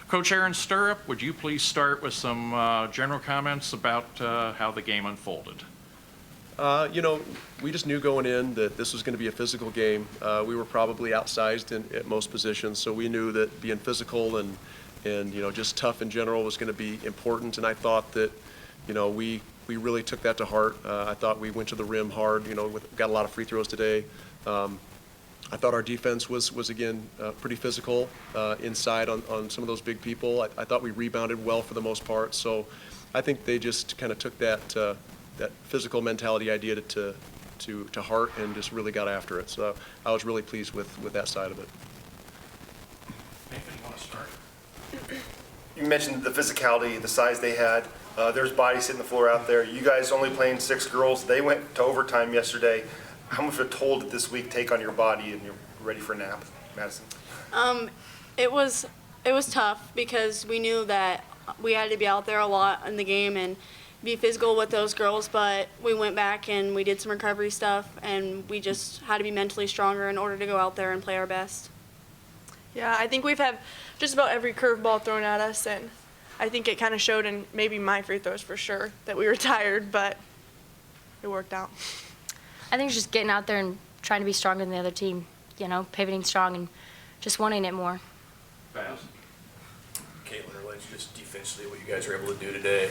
Coach Aaron Stirrup, would you please start with some general comments about how the game unfolded? We just knew going in that this was going to be a physical game. We were probably outsized at most positions, so we knew that being physical and just tough in general was going to be important. And I thought that, we really took that to heart. I thought we went to the rim hard. Got a lot of free throws today. I thought our defense was again pretty physical inside on some of those big people. I thought we rebounded well for the most part. So I think they just kind of took that physical mentality idea to heart and just really got after it. So I was really pleased with that side of it. Nathan, you want to start? You mentioned the physicality, the size they had. There's bodies hitting the floor out there. You guys only playing 6 girls. They went to overtime yesterday. How much of a toll did this week take on your body and you're ready for a nap, Madison? It was tough because we knew that we had to be out there a lot in the game and be physical with those girls, but we went back and we did some recovery stuff and we just had to be mentally stronger in order to go out there and play our best. Yeah, I think we've had just about every curveball thrown at us, and I think it kind of showed in maybe my free throws for sure that we were tired, but it worked out. I think it's just getting out there and trying to be stronger than the other team, pivoting strong and just wanting it more. Fast. Caitlin or Lynch, just defensively, what you guys were able to do today,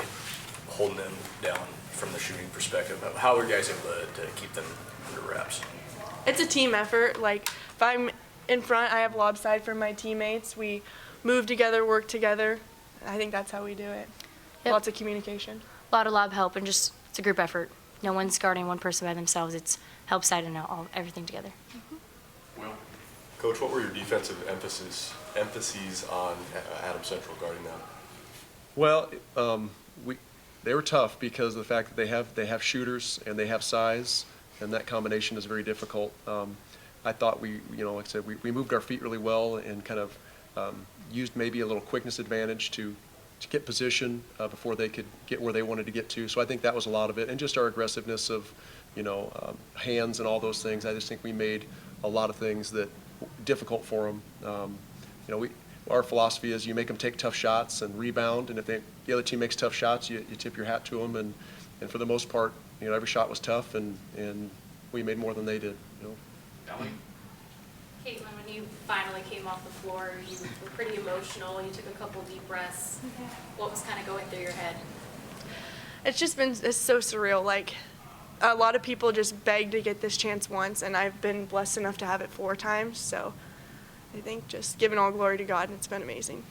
holding them down from the shooting perspective. How were you guys able to keep them under wraps? It's a team effort. Like, if I'm in front, I have lob side for my teammates. We move together, work together. I think that's how we do it. Yep. Lots of communication. A lot of lob help, and just it's a group effort. No one's guarding one person by themselves. It's help side and everything together. Will? Coach, what were your defensive emphases on Adam Central guarding them? Well, they were tough because of the fact that they have shooters and they have size, and that combination is very difficult. I thought like I said, we moved our feet really well and kind of used maybe a little quickness advantage to get position before they could get where they wanted to get to. So I think that was a lot of it, and just our aggressiveness of hands and all those things. I just think we made a lot of things that difficult for them. Our philosophy is you make them take tough shots and rebound, and if the other team makes tough shots, you tip your hat to them, and for the most part, every shot was tough, and we made more than they did. Ellie? Caitlin, when you finally came off the floor, you were pretty emotional. You took a couple deep breaths. What was kind of going through your head? It's so surreal. Like, a lot of people just beg to get this chance once, and I've been blessed enough to have it 4 times. So I think just giving all glory to God, and it's been amazing.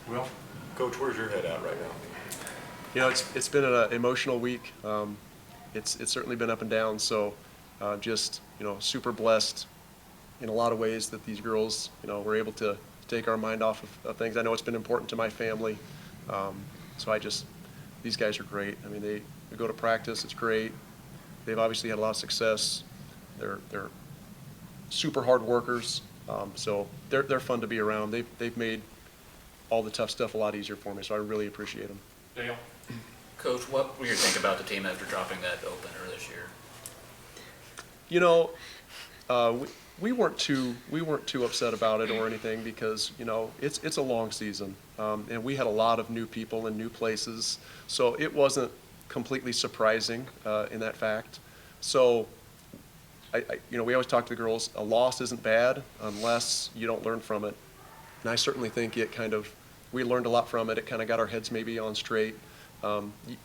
Will? Coach, where's your head at right now? It's been an emotional week. It's certainly been up and down. So just super blessed in a lot of ways that these girls were able to take our mind off of things. I know it's been important to my family. So these guys are great. I mean, they go to practice. It's great. They've obviously had a lot of success. They're super hard workers. So they're fun to be around. They've made all the tough stuff a lot easier for me. So I really appreciate them. Dale? Coach, what were you thinking about the team after dropping that opener this year? We weren't too upset about it or anything because it's a long season, and we had a lot of new people in new places, so it wasn't completely surprising in that fact. So we always talk to the girls, a loss isn't bad unless you don't learn from it, and I certainly think we learned a lot from it. It kind of got our heads maybe on straight.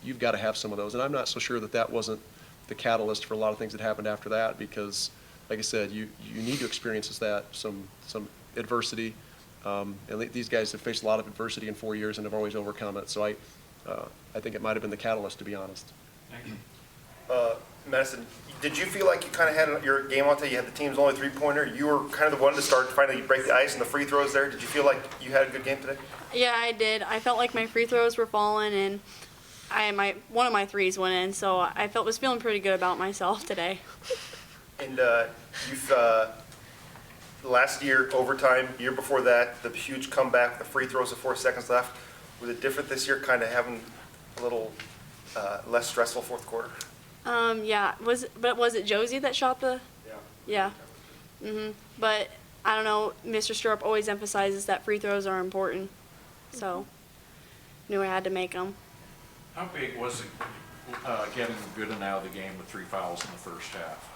You've got to have some of those, and I'm not so sure that wasn't the catalyst for a lot of things that happened after that, because like I said, you need to experience some adversity, and these guys have faced a lot of adversity in 4 years and have always overcome it. So I think it might have been the catalyst, to be honest. Thank you. Madison, did you feel like you kind of had your game on today? You had the team's only 3-pointer. You were kind of the one to start finally break the ice and the free throws there. Did you feel like you had a good game today? Yeah, I did. I felt like my free throws were falling, and one of my threes went in, so I was feeling pretty good about myself today. And you've last year overtime, year before that, the huge comeback, the free throws with 4 seconds left. Was it different this year, kind of having a little less stressful fourth quarter? Yeah. Was it Josie that shot the? Yeah. Yeah. But I don't know, Mr. Stroop always emphasizes that free throws are important. So, knew I had to make them. How big was it getting Gooden out of the game with 3 fouls in the first half?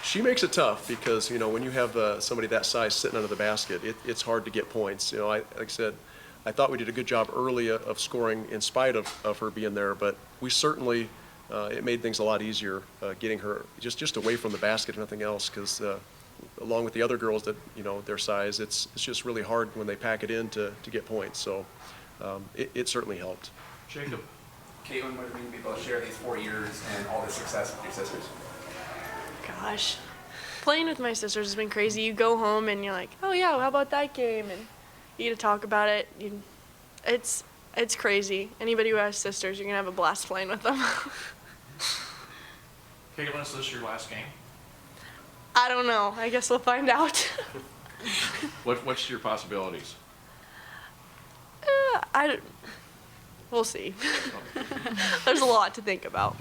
She makes it tough because, you know, when you have somebody that size sitting under the basket, it's hard to get points. You know, like I said, I thought we did a good job early of scoring in spite of her being there, but we certainly, it made things a lot easier getting her just away from the basket, if nothing else, because along with the other girls that, you know, their size, it's just really hard when they pack it in to get points. So it certainly helped. Jacob? Caitlin, what do you mean to be able to share these 4 years and all this success with your sisters? Gosh, playing with my sisters has been crazy. You go home and you're like, oh yeah, how about that game? And you get to talk about it. It's crazy. Anybody who has sisters, you're gonna have a blast playing with them. Caitlin, is this your last game? I don't know. I guess we'll find out. What's your possibilities? We'll see. There's a lot to think about.